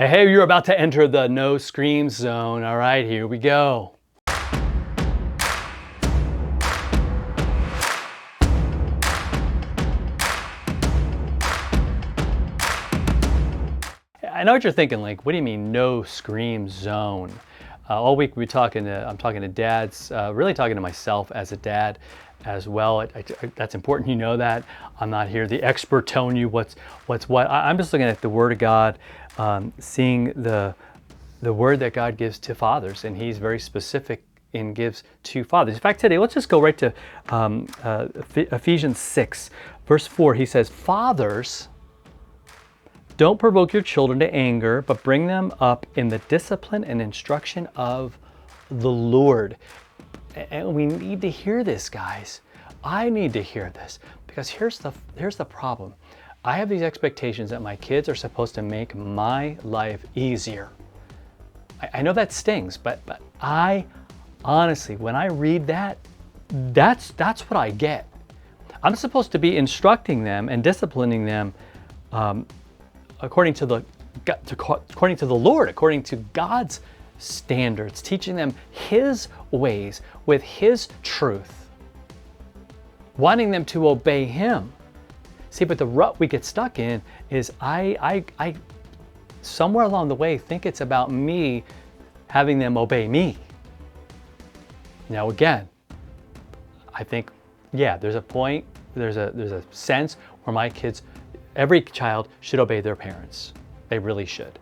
Hey, you're about to enter the no screams zone. All right, here we go. I know what you're thinking, like, what do you mean no scream zone? All week I'm talking to dads, really talking to myself as a dad as well. That's important, you know that. I'm not here the expert telling you what's what. I'm just looking at the Word of God, seeing the word that God gives to fathers, and He's very specific and gives to fathers. In fact, today, let's just go right to Ephesians 6, verse 4. He says, "Fathers, don't provoke your children to anger, but bring them up in the discipline and instruction of the Lord." And we need to hear this, guys. I need to hear this, because here's the problem. I have these expectations that my kids are supposed to make my life easier. I know that stings, but I honestly, when I read that, that's what I get. I'm supposed to be instructing them and disciplining them according to the Lord, according to God's standards, teaching them His ways with His truth, wanting them to obey Him. See, but the rut we get stuck in is I somewhere along the way think it's about me having them obey me. Now again, I think, yeah, there's a point, there's a sense where my kids, every child should obey their parents. They really should.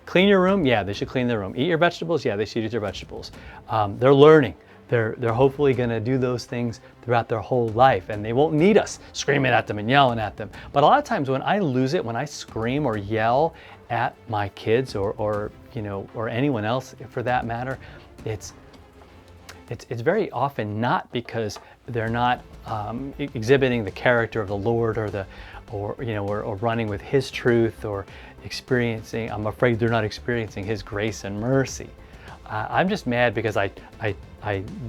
Clean your room? Yeah, they should clean their room. Eat your vegetables? Yeah, they should eat their vegetables. They're learning. They're hopefully going to do those things throughout their whole life, and they won't need us screaming at them and yelling at them. But a lot of times when I lose it, when I scream or yell at my kids or anyone else for that matter, it's very often not because they're not exhibiting the character of the Lord or running with His truth or experiencing. I'm afraid they're not experiencing His grace and mercy. I'm just mad because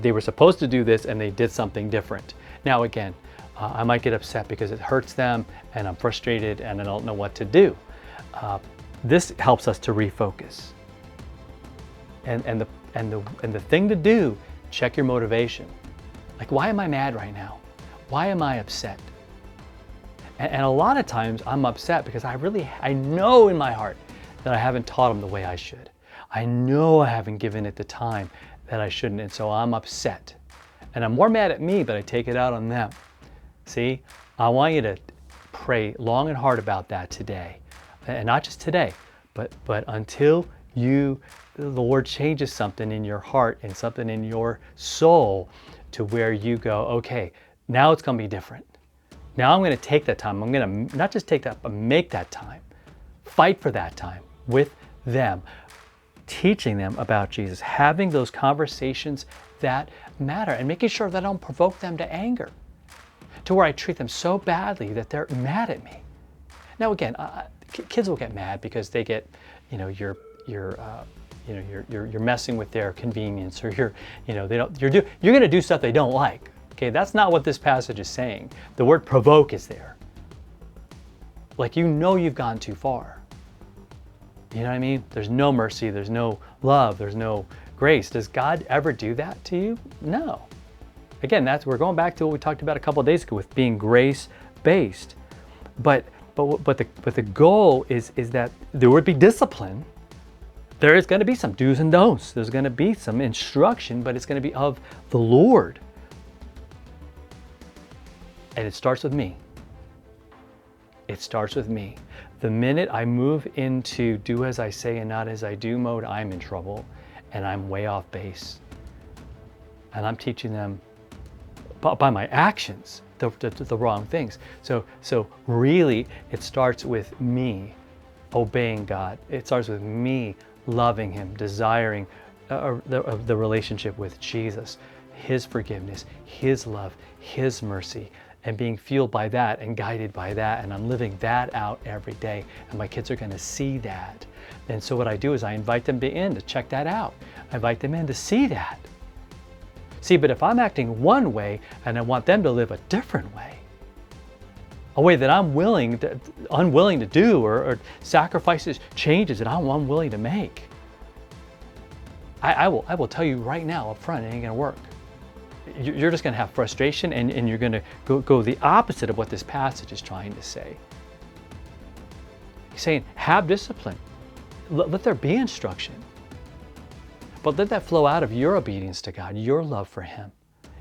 they were supposed to do this and they did something different. Now again, I might get upset because it hurts them and I'm frustrated and I don't know what to do. This helps us to refocus. And the thing to do, check your motivation. Like, why am I mad right now? Why am I upset? And a lot of times I'm upset because I know in my heart that I haven't taught them the way I should. I know I haven't given it the time that I shouldn't, and so I'm upset. And I'm more mad at me, but I take it out on them. See, I want you to pray long and hard about that today. And not just today, but until the Lord changes something in your heart and something in your soul to where you go, okay, now it's going to be different. Now I'm going to take that time. I'm going to not just take that, but make that time. Fight for that time with them. Teaching them about Jesus, having those conversations that matter, and making sure that I don't provoke them to anger, to where I treat them so badly that they're mad at me. Now again, kids will get mad because they get, you're messing with their convenience, or you're going to do stuff they don't like. Okay, that's not what this passage is saying. The word provoke is there. Like, you've gone too far. You know what I mean? There's no mercy, there's no love, there's no grace. Does God ever do that to you? No. Again, we're going back to what we talked about a couple of days ago with being grace-based. But the goal is that there would be discipline. There is going to be some do's and don'ts. There's going to be some instruction, but it's going to be of the Lord. And it starts with me. It starts with me. The minute I move into do as I say and not as I do mode, I'm in trouble and I'm way off base. And I'm teaching them by my actions the wrong things. So really, it starts with me obeying God. It starts with me loving Him, desiring the relationship with Jesus, His forgiveness, His love, His mercy, and being fueled by that and guided by that, and I'm living that out every day, and my kids are going to see that. And so what I do is I invite them in to check that out. I invite them in to see that. See, but if I'm acting one way and I want them to live a different way, a way that unwilling to do, or sacrifices, changes that I'm unwilling to make. I will tell you right now up front, it ain't gonna work. You're just gonna have frustration, and you're gonna go the opposite of what this passage is trying to say. He's saying, have discipline. Let there be instruction. But let that flow out of your obedience to God, your love for Him,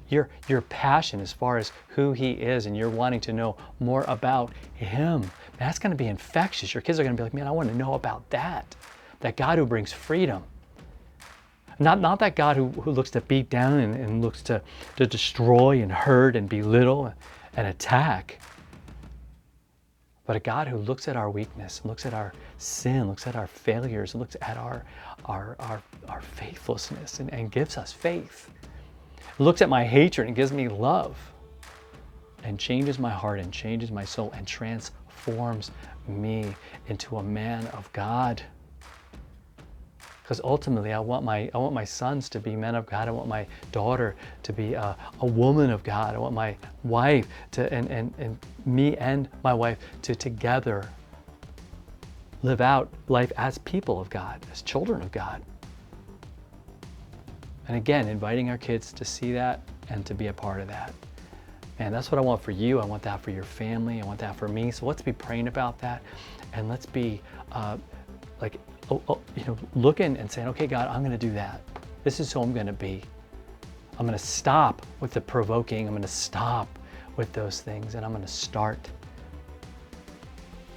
your passion as far as who He is, and you're wanting to know more about Him. That's going to be infectious. Your kids are going to be like, man, I want to know about that God who brings freedom. Not that God who looks to beat down and looks to destroy and hurt and belittle and attack, but a God who looks at our weakness, looks at our sin, looks at our failures, looks at our faithlessness and gives us faith. Looks at my hatred and gives me love, and changes my heart and changes my soul and transforms me into a man of God. Because ultimately, I want my sons to be men of God. I want my daughter to be a woman of God. I want my wife to, and me and my wife to together live out life as people of God, as children of God. And again, inviting our kids to see that and to be a part of that. And that's what I want for you. I want that for your family. I want that for me. So let's be praying about that, and let's be looking and saying, okay, God, I'm going to do that. This is who I'm going to be. I'm going to stop with the provoking. I'm going to stop with those things, and I'm going to start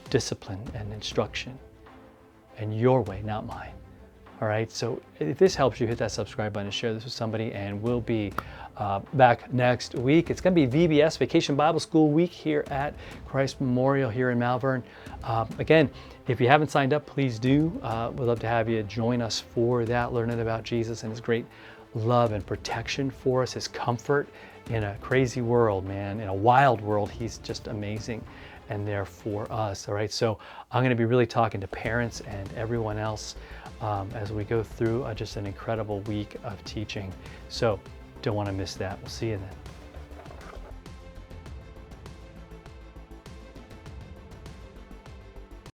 discipline and instruction, and your way, not mine. All right, so if this helps you, hit that subscribe button and share this with somebody, and we'll be back next week. It's going to be VBS, Vacation Bible School Week, here at Christ Memorial here in Malvern. Again, if you haven't signed up, please do. We'd love to have you join us for that, learning about Jesus and His great love and protection for us, His comfort in a crazy world, man, in a wild world. He's just amazing and there for us. All right, so I'm going to be really talking to parents and everyone else as we go through just an incredible week of teaching. So don't want to miss that. We'll see you then.